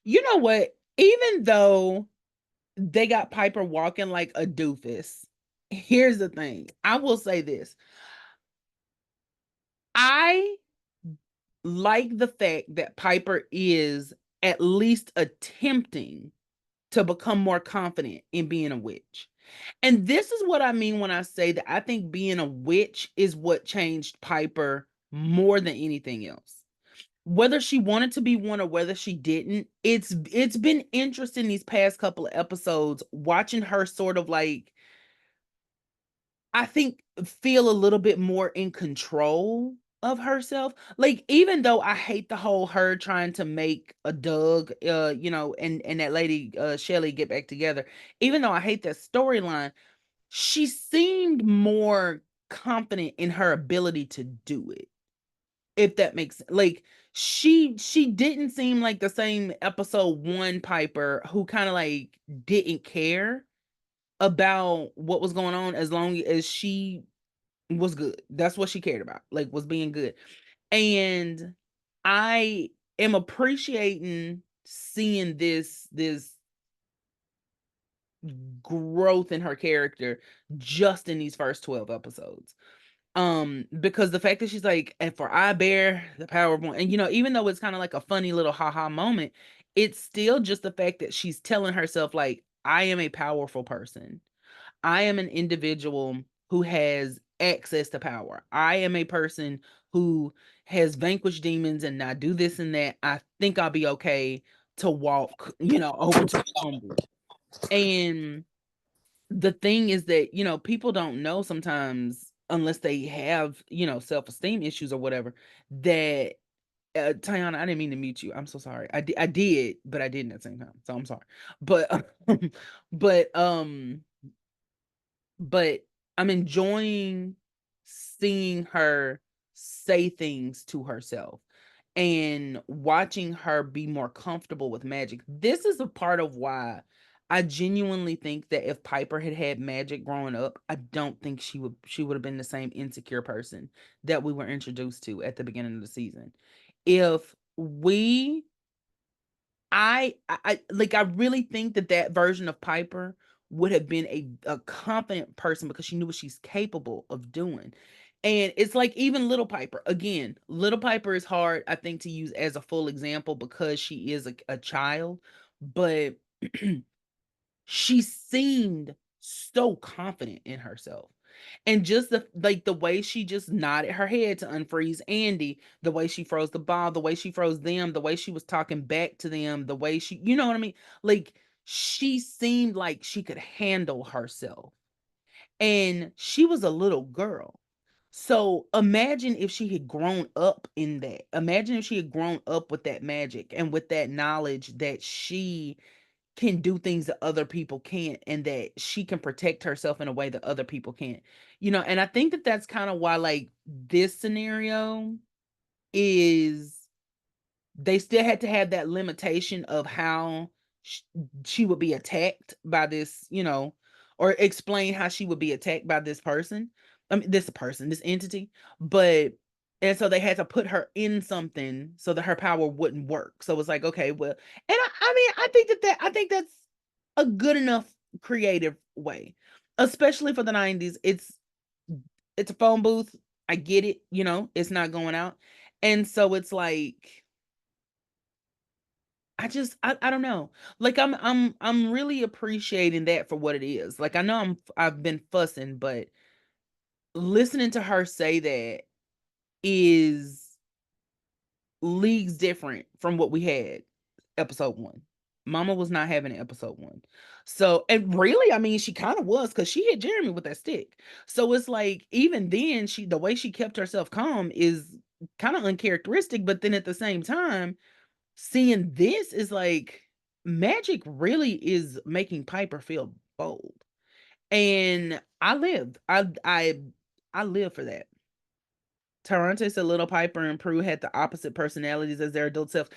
You know what? Even though they got Piper walking like a doofus, here's the thing. I will say this. I like the fact that Piper is at least attempting to become more confident in being a witch. And this is what I mean when I say that I think being a witch is what changed Piper more than anything else. Whether she wanted to be one or whether she didn't, it's been interesting these past couple of episodes watching her sort of like, I think, feel a little bit more in control of herself. Like, even though I hate the whole her trying to make a Doug, and that lady Shelly get back together. Even though I hate that storyline, she seemed more confident in her ability to do it. If that makes sense. Like, she didn't seem like the same episode 1 Piper who kind of like didn't care about what was going on as long as she was good. That's what she cared about, like, was being good. And I am appreciating seeing this growth in her character just in these first 12 episodes. Because the fact that she's like, and for I bear the power of one, and even though it's kind of like a funny little haha moment, it's still just the fact that she's telling herself, like, I am a powerful person. I am an individual who has access to power. I am a person who has vanquished demons and I do this and that. I think I'll be okay to walk, over to the phone booth. And the thing is that, people don't know sometimes unless they have, self-esteem issues or whatever, that Tiana, I didn't mean to mute you. I'm so sorry. I did, but I didn't at the same time. So I'm sorry. But but but I'm enjoying seeing her say things to herself and watching her be more comfortable with magic. This is a part of why I genuinely think that if Piper had had magic growing up, I don't think she would have been the same insecure person that we were introduced to at the beginning of the season. If we I really think that that version of Piper would have been a confident person because she knew what she's capable of doing. And it's like even Little Piper. Again, Little Piper is hard, I think, to use as a full example because she is a child, but she seemed so confident in herself. And just the way she just nodded her head to unfreeze Andy, the way she froze the ball, the way she froze them, the way she was talking back to them, the way she, you know what I mean? Like, she seemed like she could handle herself. And she was a little girl. So imagine if she had grown up in that. Imagine if she had grown up with that magic and with that knowledge that she can do things that other people can't and that she can protect herself in a way that other people can't. And I think that that's kind of why, like, this scenario is, they still had to have that limitation of how sh- she would be attacked by this, or explain how she would be attacked by this person. I mean, this entity. But and so they had to put her in something so that her power wouldn't work. So it's like, okay, well, and I mean, I think that's a good enough creative way, especially for the 90s. It's a phone booth. I get it, it's not going out. And so it's like, I don't know. Like, I'm really appreciating that for what it is. Like, I know I've been fussing, but listening to her say that is leagues different from what we had episode 1. Mama was not having it episode 1. So, and really, I mean, she kind of was because she hit Jeremy with that stick. So it's like, even then, the way she kept herself calm is kind of uncharacteristic. But then at the same time, seeing this is like, magic really is making Piper feel bold. And I live for that. Tarantes said Little Piper and Prue had the opposite personalities as their adult selves.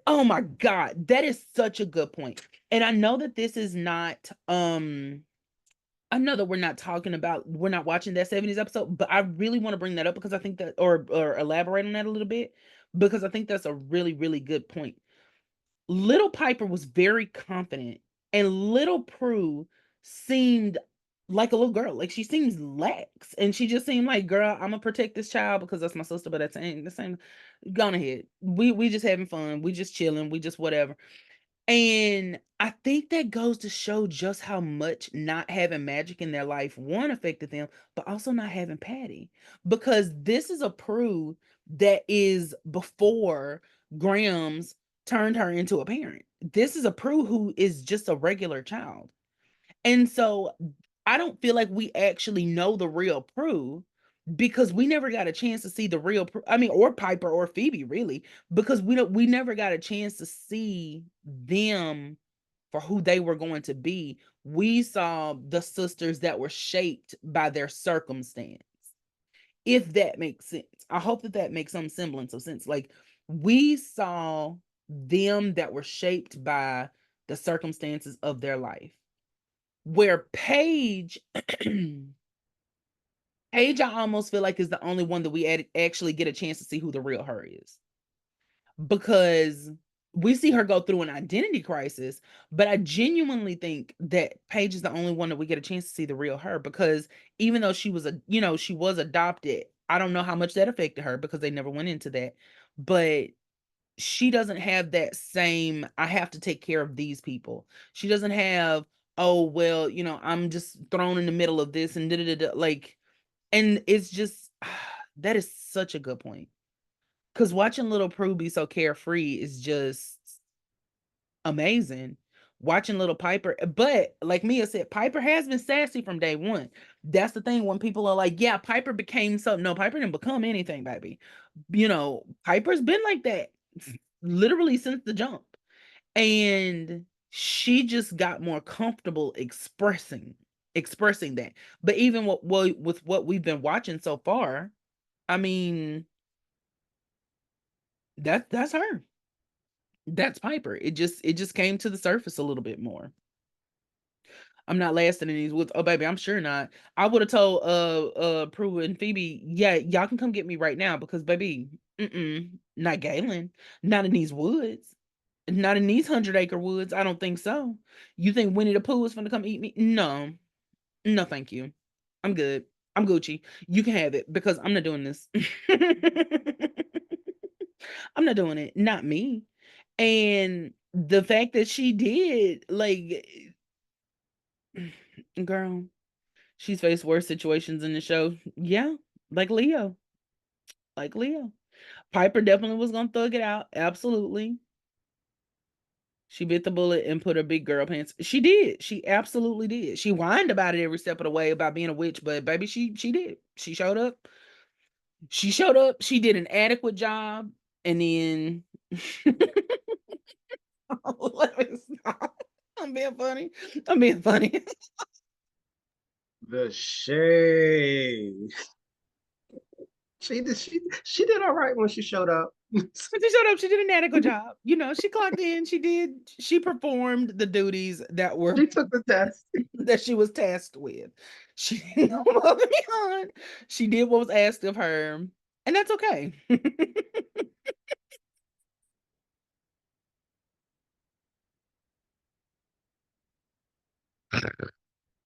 Oh my God, that is such a good point. And I know that this is not, I know that we're not watching that 70s episode, but I really want to bring that up because I think that, or elaborate on that a little bit, because I think that's a really, really good point. Little Piper was very confident, and little Prue seemed like a little girl. Like she seems lax, and she just seemed like, girl, I'm gonna protect this child because that's my sister. But that's the same. Gone ahead. We just having fun. We just chilling. We just whatever. And I think that goes to show just how much not having magic in their life, one, affected them, but also not having Patty. Because this is a Prue that is before Grams turned her into a parent. This is a Prue who is just a regular child. And so I don't feel like we actually know the real Prue because we never got a chance to see the real I mean, or Piper or Phoebe, really, because we never got a chance to see them for who they were going to be. We saw the sisters that were shaped by their circumstance, if that makes sense. I hope that that makes some semblance of sense. Like, we saw them that were shaped by the circumstances of their life, where Paige Paige, I almost feel like, is the only one that we actually get a chance to see who the real her is, because we see her go through an identity crisis. But I genuinely think that Paige is the only one that we get a chance to see the real her, because even though she was she was adopted, I don't know how much that affected her because they never went into that. But she doesn't have that same, I have to take care of these people. She doesn't have, oh well, I'm just thrown in the middle of this and like, and it's just that is such a good point. Because watching little Prue be so carefree is just amazing. Watching little Piper, but like Mia said, Piper has been sassy from day one. That's the thing. When people are like, yeah, Piper became so, no, Piper didn't become anything, baby. Piper's been like that literally since the jump. And she just got more comfortable expressing that. But even with what we've been watching so far, I mean, that's her. That's Piper. It just came to the surface a little bit more. I'm not lasting in these woods. Oh baby, I'm sure not. I would have told Prue and Phoebe, yeah, y'all can come get me right now, because baby, not Galen, not in these woods, not in these 100-acre woods. I don't think so. You think Winnie the Pooh is gonna come eat me? No, no, thank you. I'm good. I'm Gucci. You can have it because I'm not doing this. I'm not doing it. Not me. And the fact that she did, like, girl, she's faced worse situations in the show. Yeah, like Leo. Like Leo. Piper definitely was gonna thug it out. Absolutely. She bit the bullet and put her big girl pants. She did. She absolutely did. She whined about it every step of the way about being a witch, but baby, she did. She showed up. She showed up. She did an adequate job. And then let me stop. I'm being funny. I'm being funny. The shade. She did all right when she showed up. When she showed up, she did an adequate job. She clocked in. She performed the duties that were She took the test. that she was tasked with. She didn't go above and beyond. She did what was asked of her, and that's okay.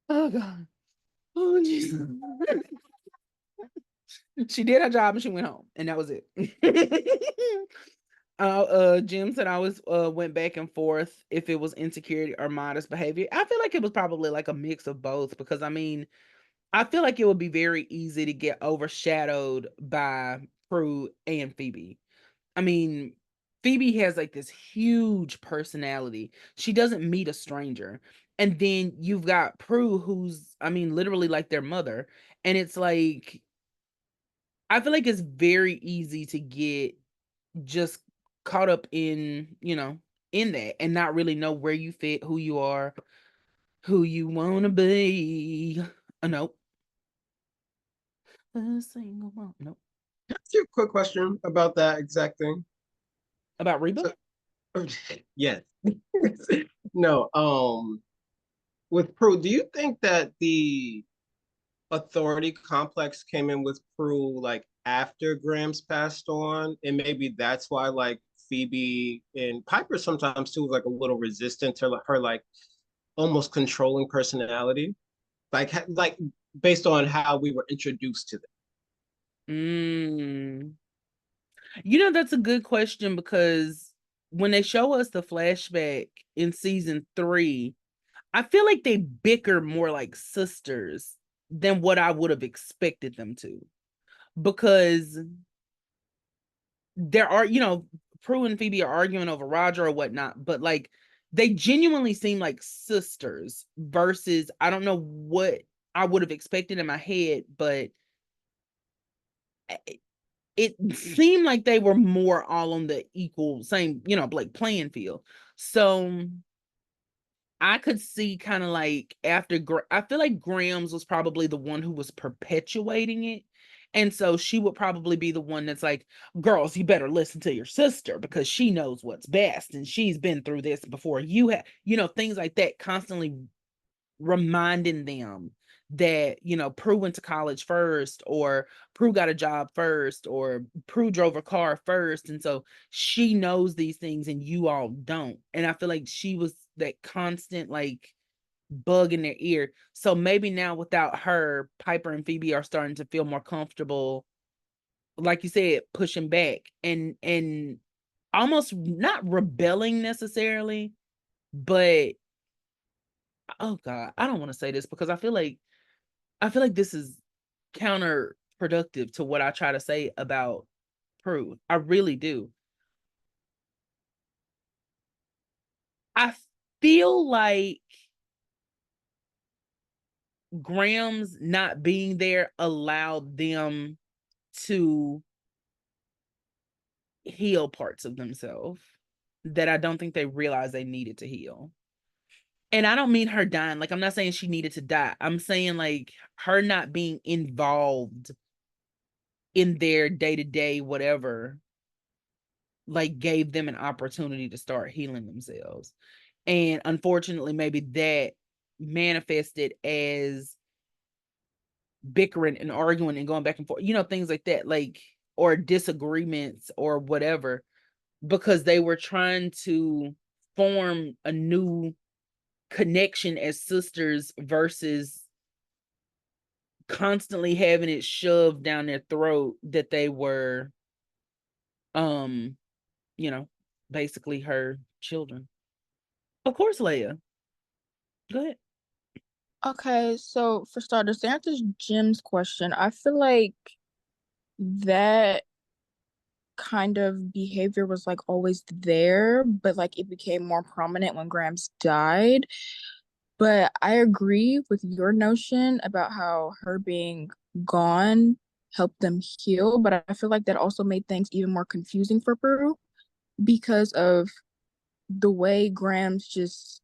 Oh God. Oh Jesus. She did her job and she went home, and that was it. Jim said I always went back and forth if it was insecurity or modest behavior. I feel like it was probably like a mix of both, because I mean, I feel like it would be very easy to get overshadowed by Prue and Phoebe. I mean, Phoebe has like this huge personality. She doesn't meet a stranger. And then you've got Prue, who's, I mean, literally like their mother. And it's like, I feel like it's very easy to get just caught up in that and not really know where you fit, who you are, who you want to be. Nope. A single mom. Nope. Ask you a quick question about that exact thing. About Reba? So, yes. No, with Prue, do you think that the authority complex came in with Prue like after Grams passed on, and maybe that's why like Phoebe and Piper sometimes too, like a little resistant to her like almost controlling personality, like based on how we were introduced to them. Mm. You know, that's a good question because when they show us the flashback in season 3, I feel like they bicker more like sisters than what I would have expected them to. Because there are, Prue and Phoebe are arguing over Roger or whatnot, but like they genuinely seem like sisters versus I don't know what I would have expected in my head, but it seemed like they were more all on the equal same, like playing field. So I could see kind of like I feel like Grams was probably the one who was perpetuating it. And so she would probably be the one that's like, girls, you better listen to your sister because she knows what's best and she's been through this before you have, things like that, constantly reminding them that, Prue went to college first, or Prue got a job first, or Prue drove a car first. And so she knows these things and you all don't. And I feel like she was that constant like bug in their ear. So maybe now without her, Piper and Phoebe are starting to feel more comfortable, like you said, pushing back and almost not rebelling necessarily, but oh God, I don't want to say this because I feel like this is counterproductive to what I try to say about Prue. I really do. I feel like Graham's not being there allowed them to heal parts of themselves that I don't think they realized they needed to heal. And I don't mean her dying. Like, I'm not saying she needed to die. I'm saying like her not being involved in their day to day, whatever, like gave them an opportunity to start healing themselves. And unfortunately, maybe that manifested as bickering and arguing and going back and forth, things like that, like, or disagreements or whatever, because they were trying to form a new connection as sisters versus constantly having it shoved down their throat that they were, um, you know, basically her children. Of course, Layah. Go ahead. Okay, so for starters, to answer Jim's question, I feel like that kind of behavior was like always there, but like it became more prominent when Grams died. But I agree with your notion about how her being gone helped them heal, but I feel like that also made things even more confusing for Peru because of the way Grams just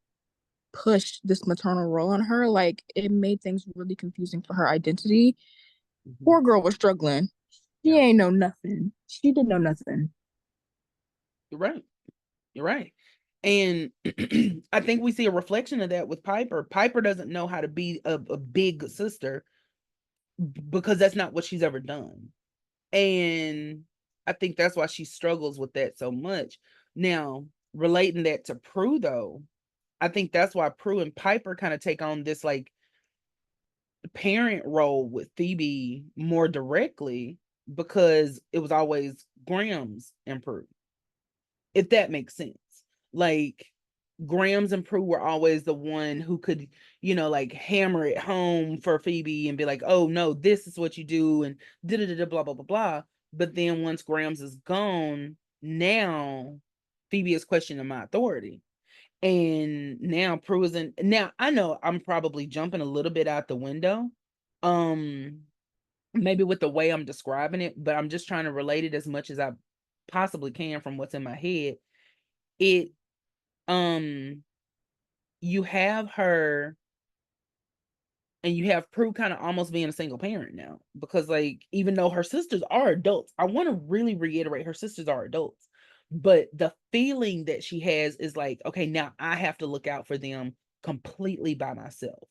pushed this maternal role on her. Like it made things really confusing for her identity. Mhm. Poor girl was struggling. She Yeah, ain't know nothing. She didn't know nothing. you're right. You're right. And I think we see a reflection of that with Piper. Piper doesn't know how to be a big sister because that's not what she's ever done. And I think that's why she struggles with that so much. Now, relating that to Prue, though, I think that's why Prue and Piper kind of take on this like parent role with Phoebe more directly because it was always Grams and Prue, if that makes sense. Like Grams and Prue were always the one who could, like hammer it home for Phoebe and be like, oh no, this is what you do, and da da da blah blah blah blah. But then once Grams is gone, now Phoebe is questioning my authority. And now Prue is in. Now I know I'm probably jumping a little bit out the window. Um, maybe with the way I'm describing it, but I'm just trying to relate it as much as I possibly can from what's in my head. It um you have her and you have Prue kind of almost being a single parent now because like even though her sisters are adults, I want to really reiterate her sisters are adults, but the feeling that she has is like, okay, now I have to look out for them completely by myself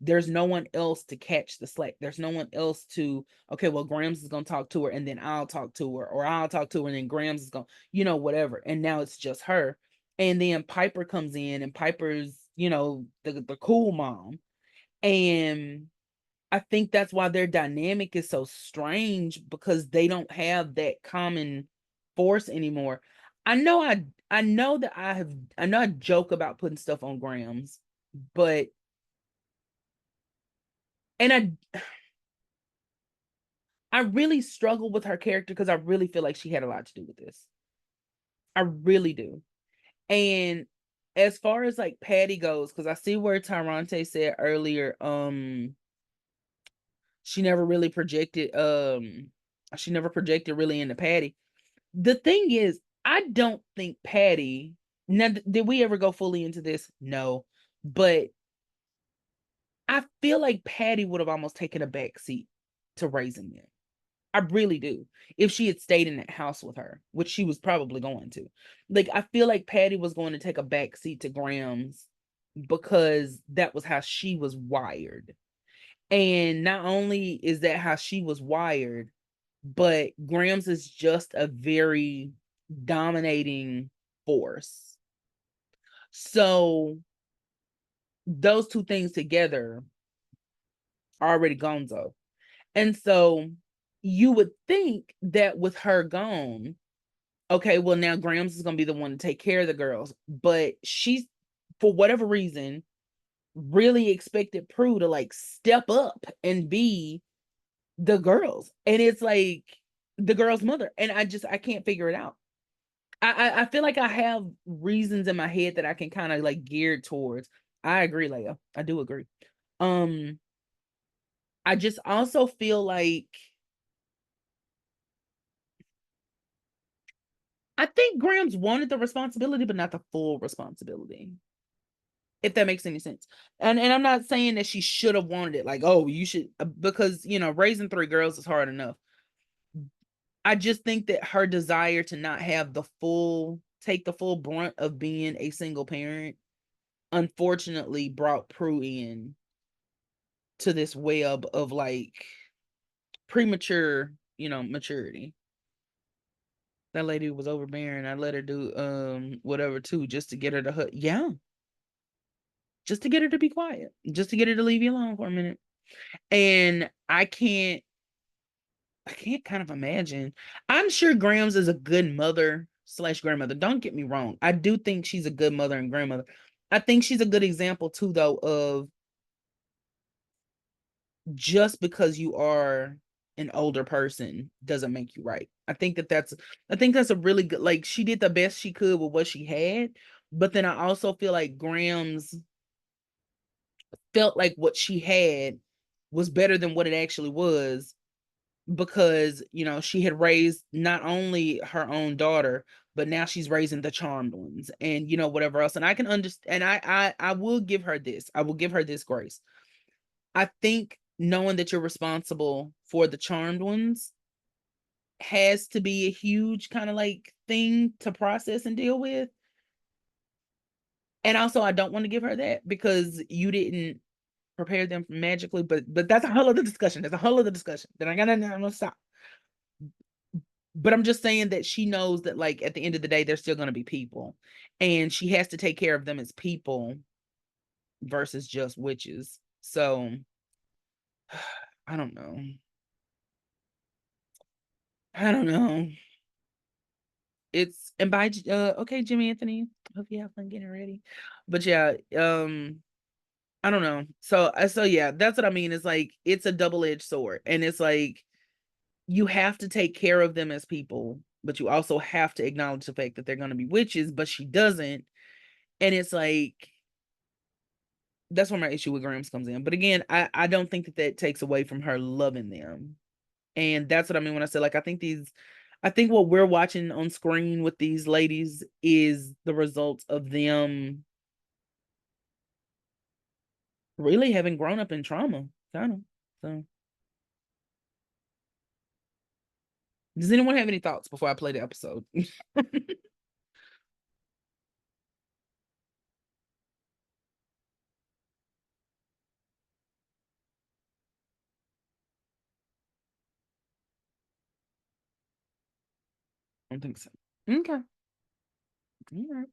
there's no one else to catch the slack. There's no one else to, okay, well, Grams is going to talk to her and then I'll talk to her, or I'll talk to her and then Grams is going, whatever. And now it's just her. And then Piper comes in, and Piper's, the cool mom. And I think that's why their dynamic is so strange, because they don't have that common force anymore. I know that I know I joke about putting stuff on Grams, but and I really struggle with her character, because I really feel like she had a lot to do with this. I really do. And as far as like Patty goes, because I see where Tyrante said earlier, she never really projected really into Patty. The thing is, I don't think Patty, now did we ever go fully into this? No. But I feel like Patty would have almost taken a back seat to raising them. I really do. If she had stayed in that house with her, which she was probably going to. Like, I feel like Patty was going to take a back seat to Grams, because that was how she was wired. And not only is that how she was wired, but Grams is just a very dominating force. So those two things together are already gonzo. And so you would think that with her gone, okay, well, now Grams is going to be the one to take care of the girls. But she's, for whatever reason, really expected Prue to like step up and be the girls. And it's like the girl's mother. And I can't figure it out. I feel like I have reasons in my head that I can kind of like gear towards. I agree, Layah. I do agree. I just also feel like I think Grams wanted the responsibility, but not the full responsibility. If that makes any sense. And I'm not saying that she should have wanted it, like, oh, you should, because raising 3 girls is hard enough. I just think that her desire to not have take the full brunt of being a single parent, unfortunately brought Prue in to this web of like premature, maturity. That lady was overbearing. I let her do whatever too, just to get her to yeah. Just to get her to be quiet. Just to get her to leave you alone for a minute. And I can't kind of imagine. I'm sure Grams is a good mother / grandmother. Don't get me wrong. I do think she's a good mother and grandmother. I think she's a good example too, though, of just because you are an older person doesn't make you right. I think that's a really good, like, she did the best she could with what she had. But then I also feel like Grams felt like what she had was better than what it actually was, because she had raised not only her own daughter, but now she's raising the charmed ones, and whatever else. And I can understand, and I will give her this. I will give her this grace. I think knowing that you're responsible for the charmed ones has to be a huge kind of like thing to process and deal with. And also, I don't want to give her that, because you didn't prepare them magically, but that's a whole other discussion. That's a whole other discussion. Then I'm gonna stop. But I'm just saying that she knows that, like, at the end of the day, they're still gonna be people, and she has to take care of them as people versus just witches. So I don't know. I don't know. It's, and by okay, Jimmy Anthony. Hope you have fun getting ready. But yeah, I don't know. So yeah, that's what I mean. It's like, it's a double-edged sword. And it's like, you have to take care of them as people, but you also have to acknowledge the fact that they're going to be witches, but she doesn't. And it's like, that's where my issue with Grams comes in. But again, I don't think that takes away from her loving them. And that's what I mean when I say, like, I think what we're watching on screen with these ladies is the result of them really having grown up in trauma, kind of. So, does anyone have any thoughts before I play the episode? don't think so. Okay. All right.